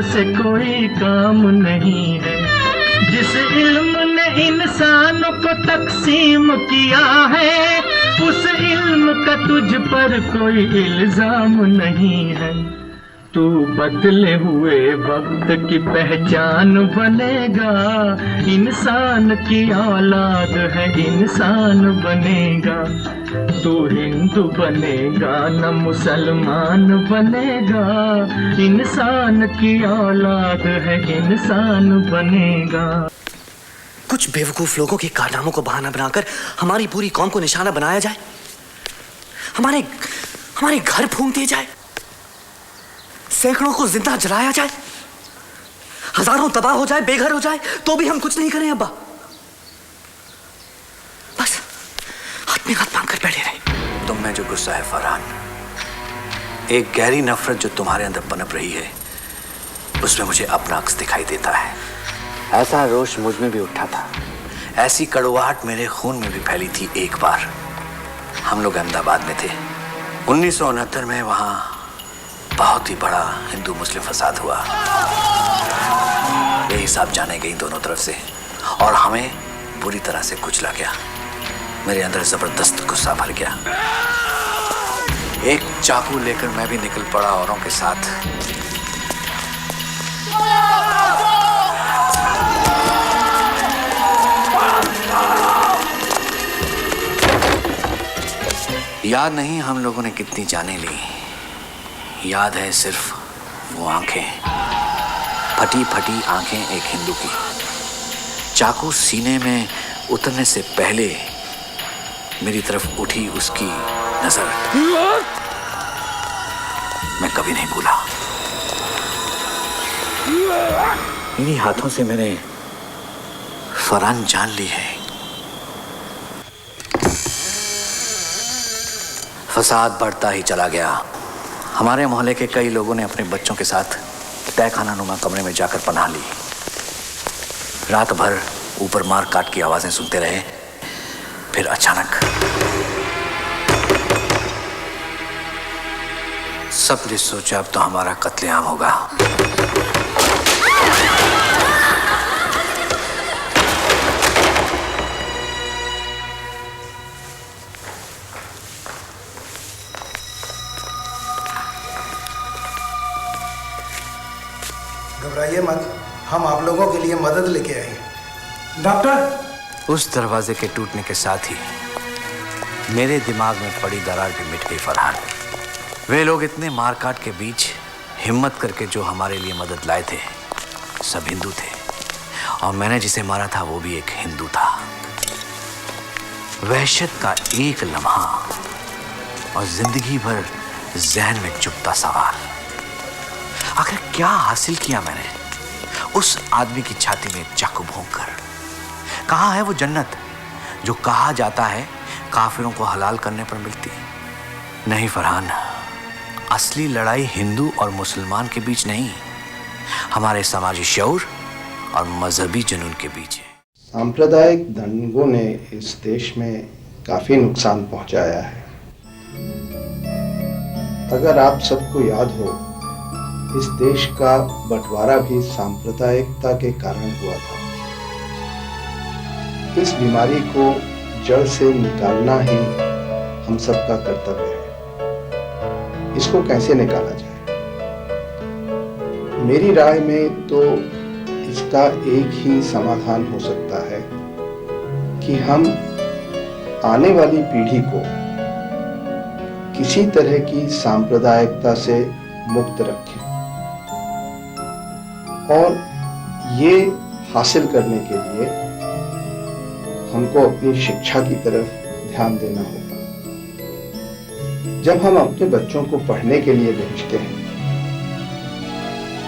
इल्म से कोई काम नहीं है। जिस इल्म ने इंसान को तकसीम किया है, उस इल्म का तुझ पर कोई इल्जाम नहीं है। तू बदले हुए वक्त की पहचान बनेगा, इंसान की औलाद है इंसान बनेगा। तू हिंदू बनेगा न मुसलमान बनेगा, इंसान की औलाद है इंसान बनेगा। कुछ बेवकूफ लोगों के कारनामों को बहाना बनाकर हमारी पूरी कौम को निशाना बनाया जाए, हमारे घर फूंक दिए जाए, सैकड़ों को जिंदा जलाया जाए, हजारों तबाह हो जाए, बेघर हो जाए, तो भी हम कुछ नहीं करें अब्बा। बस हाथ में हाथ बांधकर बैठे रहे। तुम में जो गुस्सा है फरहान, एक गहरी नफरत जो तुम्हारे अंदर पनप रही है, उसमें मुझे अपना अक्स दिखाई देता है। ऐसा रोष मुझ में भी उठा था, ऐसी कड़वाहट मेरे खून में भी फैली थी एक बार। हम लोग अहमदाबाद में थे 1969 में। वहां बहुत ही बड़ा हिंदू मुस्लिम फसाद हुआ। ये हिसाब जाने गई दोनों तरफ से और हमें बुरी तरह से कुचला गया। मेरे अंदर जबरदस्त गुस्सा भर गया। एक चाकू लेकर मैं भी निकल पड़ा औरों के साथ। याद नहीं हम लोगों ने कितनी जानें ली, याद है सिर्फ वो आंखें, फटी फटी आंखें एक हिंदू की। चाकू सीने में उतरने से पहले मेरी तरफ उठी उसकी नजर, मैं कभी नहीं भूला। इन्हीं हाथों से मैंने फरहान जान ली है। फसाद बढ़ता ही चला गया। हमारे मोहल्ले के कई लोगों ने अपने बच्चों के साथ तहखाना नुमा कमरे में जाकर पनाह ली। रात भर ऊपर मार काट की आवाजें सुनते रहे। फिर अचानक सबने सोचा अब तो हमारा कत्लेआम होगा। घबराइए मत, हम आप लोगों के लिए मदद लेके आए हैं। डॉक्टर। उस दरवाजे के टूटने के साथ ही मेरे दिमाग में पड़ी दरार भी मिट गई फरहान। वे लोग इतने मारकाट के बीच हिम्मत करके जो हमारे लिए मदद लाए थे, सब हिंदू थे और मैंने जिसे मारा था वो भी एक हिंदू था। वहशत का एक लम्हा और जिंदगी भर जहन में चुभता सवाल, आखिर क्या हासिल किया मैंने उस आदमी की छाती में चाकू भोंककर? कहाँ है वो जन्नत जो कहा जाता है काफिरों को हलाल करने पर मिलती? नहीं फरहान, असली लड़ाई हिंदू और मुसलमान के बीच नहीं, हमारे समाजी शऊर और मजहबी जुनून के बीच है। सांप्रदायिक दंगों ने इस देश में काफी नुकसान पहुंचाया है। अगर आप सबको याद हो, इस देश का बंटवारा भी सांप्रदायिकता के कारण हुआ था। इस बीमारी को जड़ से निकालना ही हम सबका कर्तव्य है। इसको कैसे निकाला जाए? मेरी राय में तो इसका एक ही समाधान हो सकता है कि हम आने वाली पीढ़ी को किसी तरह की सांप्रदायिकता से मुक्त रखें और ये हासिल करने के लिए हमको अपनी शिक्षा की तरफ ध्यान देना होगा। जब हम अपने बच्चों को पढ़ने के लिए भेजते हैं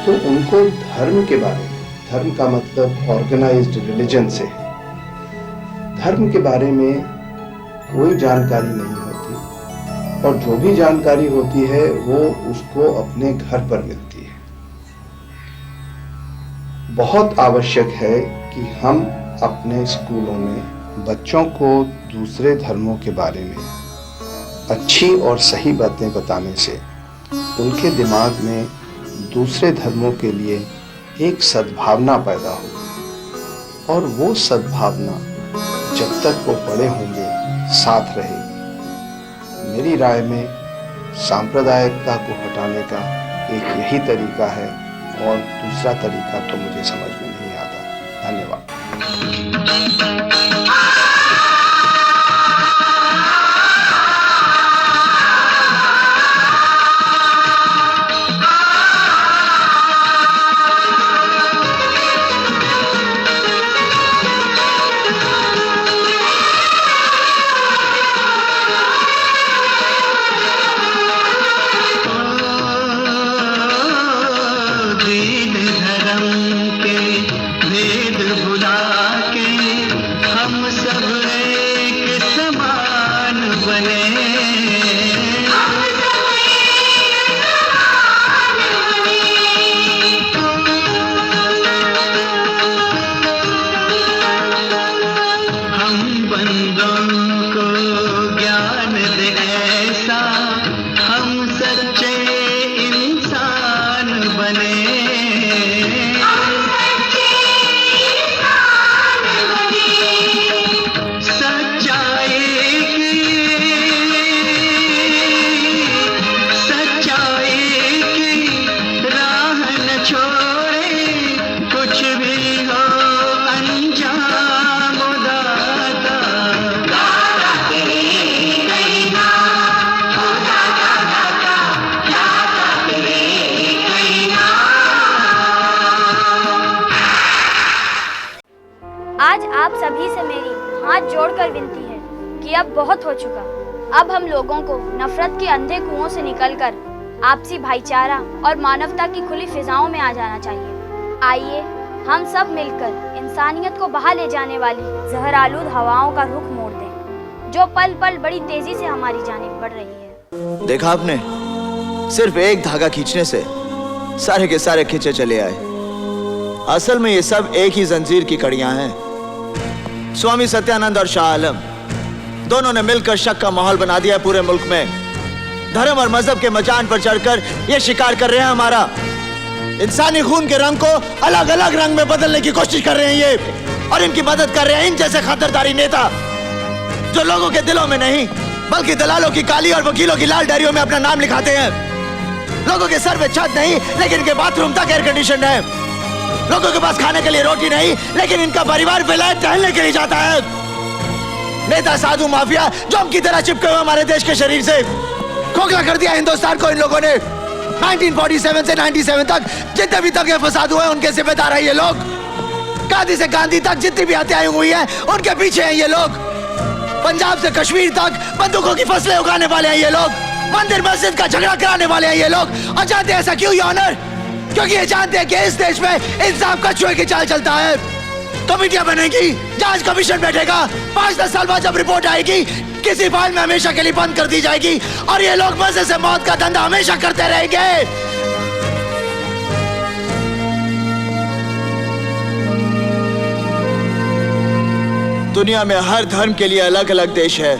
तो उनको धर्म के बारे में, धर्म का मतलब ऑर्गेनाइज्ड रिलीजन से है, धर्म के बारे में कोई जानकारी नहीं होती और जो भी जानकारी होती है वो उसको अपने घर पर मिलती है। बहुत आवश्यक है कि हम अपने स्कूलों में बच्चों को दूसरे धर्मों के बारे में अच्छी और सही बातें बताने से उनके दिमाग में दूसरे धर्मों के लिए एक सद्भावना पैदा हो, और वो सद्भावना जब तक वो बड़े होंगे साथ रहेगी। मेरी राय में सांप्रदायिकता को हटाने का एक यही तरीका है, और दूसरा तरीका तो मुझे समझ में नहीं आता। धन्यवाद। आज आप सभी से मेरी हाथ जोड़कर विनती है कि अब बहुत हो चुका। अब हम लोगों को नफरत के अंधे कुओं से निकलकर आपसी भाईचारा और मानवता की खुली फिजाओं में आ जाना चाहिए। आइए हम सब मिलकर इंसानियत को बहा ले जाने वाली जहरालूद हवाओं का रुख मोड़ दें, जो पल पल बड़ी तेजी से हमारी जानिब बढ़ रही है। देखा आपने, सिर्फ एक धागा खींचने से सारे के सारे खींचे चले आए। असल में ये सब एक ही जंजीर की कड़ियां हैं। स्वामी सत्यानंद और शाह आलम दोनों ने मिलकर शक का माहौल बना दिया है पूरे मुल्क में। धर्म और मजहब के मचान पर चढ़कर ये शिकार कर रहे हैं हमारा। इंसानी खून के रंग को अलग अलग रंग में बदलने की कोशिश कर रहे हैं ये, और इनकी मदद कर रहे हैं इन जैसे खतरदारी नेता, जो लोगों के दिलों में नहीं बल्कि दलालों की काली और वकीलों की लाल डायरियों में अपना नाम लिखाते हैं। लोगों के सर पे छत नहीं लेकिन इनके बाथरूम तक एयर कंडीशन है। लोगों के पास खाने के लिए रोटी नहीं लेकिन इनका परिवार बेलायत टहलने के लिए जाता है। नेता साधु माफिया जोम की तरह चिपके हुए हमारे देश के शरीर से खोखला कर दिया हिंदुस्तान को इन लोगों ने। 1947 से 97 तक जितने भी दंगे फसाद हुए उनके जिम्मेदार है ये लोग। गांधी से गांधी तक जितनी भी हत्याएं हुई हैं उनके पीछे हैं ये लोग। पंजाब से कश्मीर तक बंदूकों की फसलें उगाने वाले हैं ये लोग। मंदिर मस्जिद का झगड़ा कराने वाले हैं ये लोग। और जानते हैं ऐसा क्यों ये ऑनर? क्योंकि ये जानते हैं कि इस देश में इंसाफ का चूहे की चाल चलता है। कमेटियां बनेगी, जांच कमीशन बैठेगा, 5-10 साल बाद जब रिपोर्ट आएगी किसी फाइल में हमेशा के लिए बंद कर दी जाएगी, और ये लोग मजे से मौत का धंधा हमेशा करते रहेंगे। दुनिया में हर धर्म के लिए अलग अलग देश है।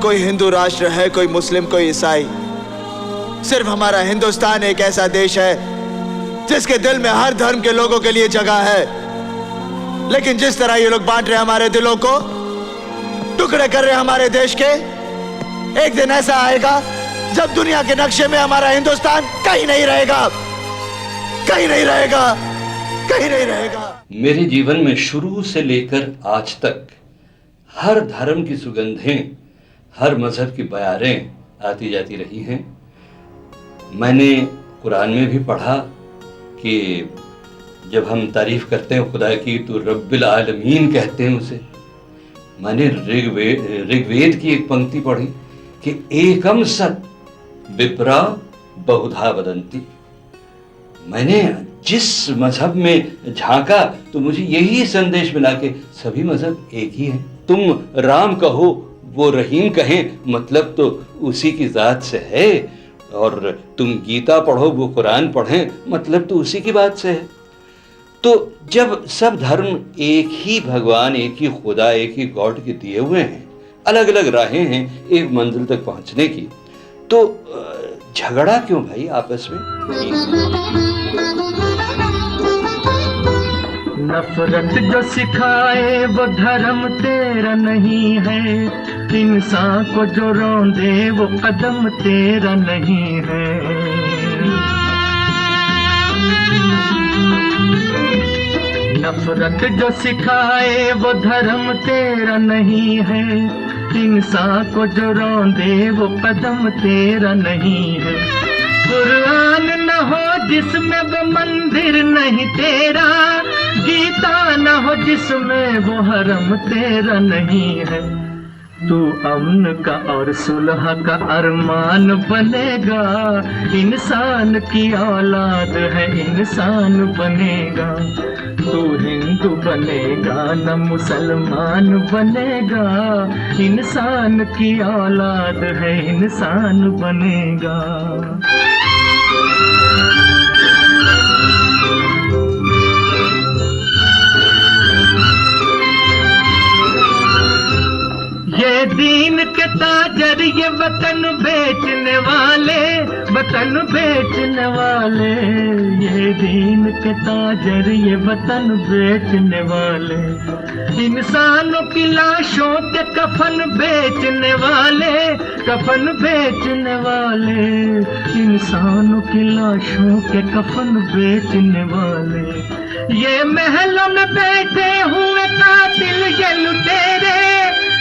कोई हिंदू राष्ट्र है, कोई मुस्लिम, कोई ईसाई। सिर्फ हमारा हिंदुस्तान एक ऐसा देश है जिसके दिल में हर धर्म के लोगों के लिए जगह है। लेकिन जिस तरह ये लोग बांट रहे हमारे दिलों को, टुकड़े कर रहे हमारे देश के, एक दिन ऐसा आएगा जब दुनिया के नक्शे में हमारा हिंदुस्तान कहीं नहीं रहेगा, कहीं नहीं रहेगा, कहीं नहीं रहेगा। मेरे जीवन में शुरू से लेकर आज तक हर धर्म की सुगंधें, हर मजहब की बयारें आती जाती रही हैं। मैंने कुरान में भी पढ़ा कि जब हम तारीफ करते हैं खुदा की तो रब्बिल आलमीन कहते हैं उसे। मैंने ऋग्वेद की एक पंक्ति पढ़ी कि एकम सत विप्रा बहुधा वदंती। मैंने जिस मजहब में झांका तो मुझे यही संदेश मिला कि सभी मजहब एक ही हैं। तुम राम कहो वो रहीम कहें, मतलब तो उसी की जात से है, और तुम गीता पढ़ो वो कुरान पढ़ें, मतलब तो उसी की बात से है। तो जब सब धर्म एक ही भगवान, एक ही खुदा, एक ही गॉड के दिए हुए हैं, अलग अलग राहें हैं एक मंजिल तक पहुंचने की, तो झगड़ा क्यों भाई आपस में? नफरत जो सिखाए वो धर्म तेरा नहीं है, इंसान को जो रौंदे वो कदम तेरा नहीं है। नफरत जो सिखाए वो धर्म तेरा नहीं है, इंसान को जो रौंदे वो कदम तेरा नहीं है। कुरान न हो जिसमें वो मंदिर नहीं तेरा, गीता न हो जिसमें वो हरम तेरा नहीं है। तू अमन का और सुलह का अरमान बनेगा, इंसान की औलाद है इंसान बनेगा। तू हिंदू बनेगा न मुसलमान बनेगा, इंसान की औलाद है इंसान बनेगा। ये दीन के ताजर ये वतन बेचने वाले, वतन बेचने वाले, ये दीन के ताजर ये वतन बेचने वाले, इंसानों की लाशों के कफन बेचने वाले, कफन बेचने वाले, इंसानों की लाशों के कफन बेचने वाले। ये महलों में बैठे हुए कातिल ये लुटेरे,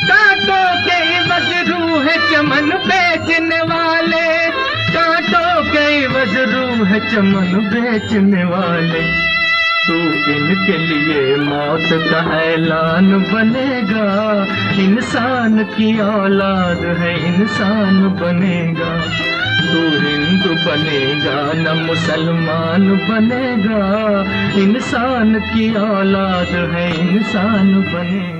कांटों के इवज रूह चमन बेचने वाले, कांटों के इवज रूह चमन बेचने वाले। तू इनके लिए मौत का ऐलान बनेगा, इंसान की औलाद है इंसान बनेगा। तू हिंदू बनेगा न मुसलमान बनेगा, इंसान की औलाद है इंसान बनेगा।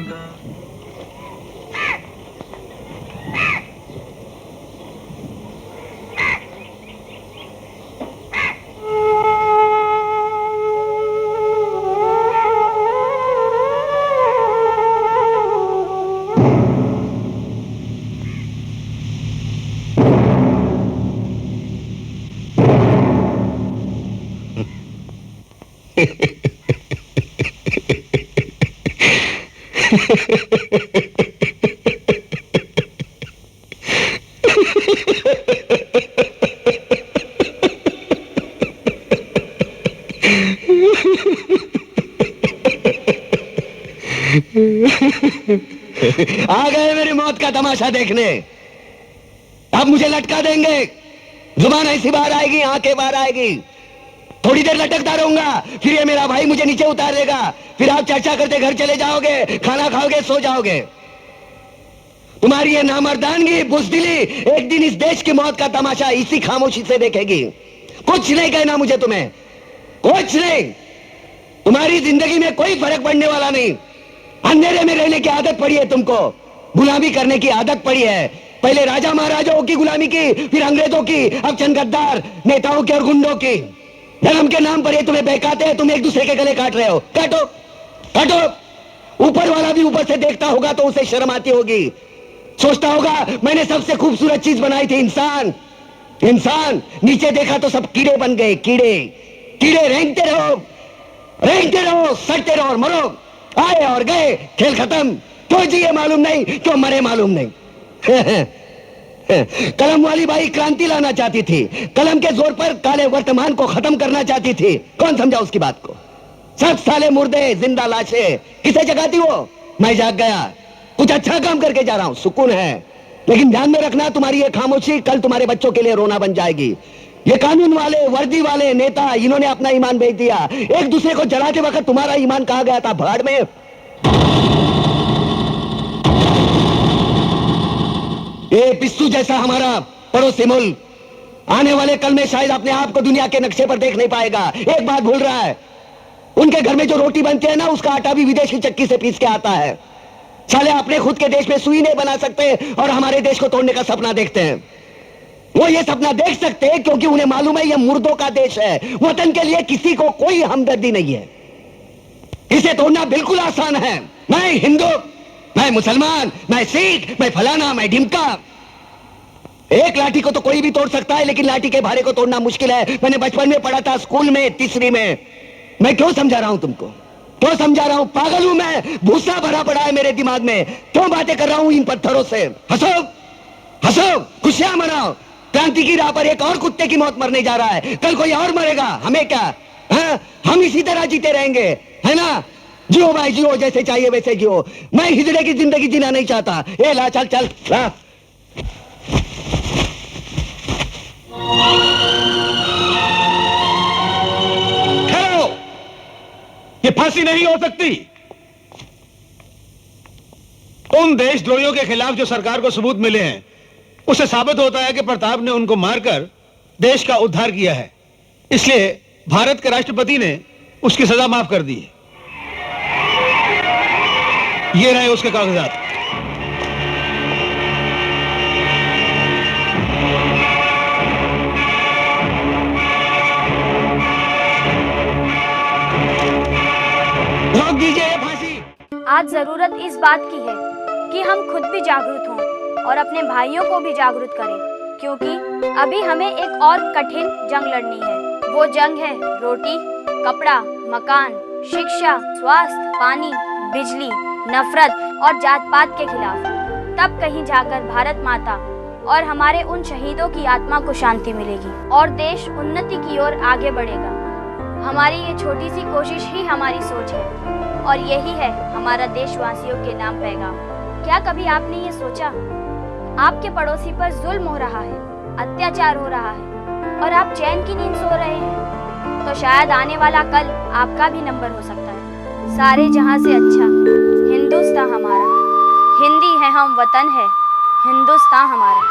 आ गए मेरी मौत का तमाशा देखने। अब मुझे लटका देंगे, जुबान ऐसी बाहर आएगी, आंखें बाहर आएगी, थोड़ी देर लटकता रहूंगा, फिर ये मेरा भाई मुझे नीचे उतार देगा, फिर आप चर्चा करते घर चले जाओगे, खाना खाओगे, सो जाओगे। तुम्हारी ये नामर्दानगी, बुज़दिली एक दिन इस देश की मौत का तमाशा इसी खामोशी से देखेगी। कुछ नहीं कहना मुझे तुम्हें, कुछ नहीं। तुम्हारी जिंदगी में कोई फर्क पड़ने वाला नहीं। अंधेरे में रहने की आदत पड़ी है तुमको, गुलामी करने की आदत पड़ी है। पहले राजा महाराजाओं की गुलामी की, फिर अंग्रेजों की, अब चंद गद्दार नेताओं के और गुंडों की। धर्म के नाम पर ये तुम्हें बहकाते हैं, तुम एक दूसरे के गले काट रहे हो। काटो काटो। ऊपर वाला भी ऊपर से देखता होगा तो उसे शर्म आती होगी, सोचता होगा मैंने सबसे खूबसूरत चीज बनाई थी, इंसान। इंसान नीचे देखा तो सब कीड़े बन गए, कीड़े कीड़े। रेंगते रहो, सड़ते रहो और मरो। आए और गए, खेल खत्म। क्यों जिए मालूम नहीं, क्यों मरे मालूम नहीं। कलम वाली बाई क्रांति लाना चाहती थी, कलम के जोर पर काले वर्तमान को खत्म करना चाहती थी। कौन समझा उसकी बात को? सब साले मुर्दे, जिंदा लाशें। किसे जगाती वो? मैं जाग गया, कुछ अच्छा काम करके जा रहा हूं, सुकून है। लेकिन ध्यान में रखना, तुम्हारी ये खामोशी कल तुम्हारे बच्चों के लिए रोना बन जाएगी। ये कानून वाले, वर्दी वाले नेता, इन्होंने अपना ईमान बेच दिया। एक दूसरे को जलाते वक्त तुम्हारा ईमान कहां गया था? भाड़ में। ये पिस्सू जैसा हमारा पड़ोसी मुल्क आने वाले कल में शायद अपने आप को दुनिया के नक्शे पर देख नहीं पाएगा। एक बात भूल रहा है, उनके घर में जो रोटी बनती है ना, उसका आटा भी विदेशी चक्की से पीस के आता है। साले अपने खुद के देश में सुई नहीं बना सकते और हमारे देश को तोड़ने का सपना देखते हैं। वो ये सपना देख सकते हैं क्योंकि उन्हें मालूम है ये मुर्दों का देश है। वतन के लिए किसी को कोई हमदर्दी नहीं है। इसे तोड़ना बिल्कुल आसान है। मैं हिंदू, मैं मुसलमान, मैं सिख, मैं फलाना, मैं ढिमका, एक लाठी को तो कोई भी तोड़ सकता है, लेकिन लाठी के भारे को तोड़ना मुश्किल है। मैंने बचपन में पढ़ा था, स्कूल में, तीसरी में। मैं क्यों समझा रहा हूं तुमको? क्यों समझा रहा हूं? पागल हूं मैं? भूसा भरा पड़ा है मेरे दिमाग में। क्यों बातें कर रहा हूं इन पत्थरों से? हंसो, हंसो, खुशियां मनाओ। क्रांति की राह पर एक और कुत्ते की मौत मरने जा रहा है, कल कोई और मरेगा, हमें क्या? हम इसी तरह जीते रहेंगे, है ना? जियो भाई जियो, जैसे चाहिए वैसे जियो। मैं हिजड़े की जिंदगी जीना नहीं चाहता। ए ला, चल चल ला। ठहरो, ये फांसी नहीं हो सकती। उन देशद्रोहियों के खिलाफ जो सरकार को सबूत मिले हैं, उससे साबित होता है कि प्रताप ने उनको मारकर देश का उद्धार किया है। इसलिए भारत के राष्ट्रपति ने उसकी सजा माफ कर दी है। ये रहे उसके कागजात। रोक दीजिए ये फांसी। आज जरूरत इस बात की है कि हम खुद भी जागरूक हों और अपने भाइयों को भी जागरूक करें, क्योंकि अभी हमें एक और कठिन जंग लड़नी है। वो जंग है रोटी, कपड़ा, मकान, शिक्षा, स्वास्थ्य, पानी, बिजली, नफरत और जात पात के खिलाफ। तब कहीं जाकर भारत माता और हमारे उन शहीदों की आत्मा को शांति मिलेगी और देश उन्नति की ओर आगे बढ़ेगा। हमारी ये छोटी सी कोशिश ही हमारी सोच है और यही है हमारा देशवासियों के नाम पैगाम। क्या कभी आपने ये सोचा आपके पड़ोसी पर जुल्म हो रहा है, अत्याचार हो रहा है और आप चैन की नींद सो रहे हैं? तो शायद आने वाला कल आपका भी नंबर हो सकता है। सारे जहां से अच्छा हिंदुस्तान हमारा, हिंदी है हम, वतन है हिंदुस्तान हमारा।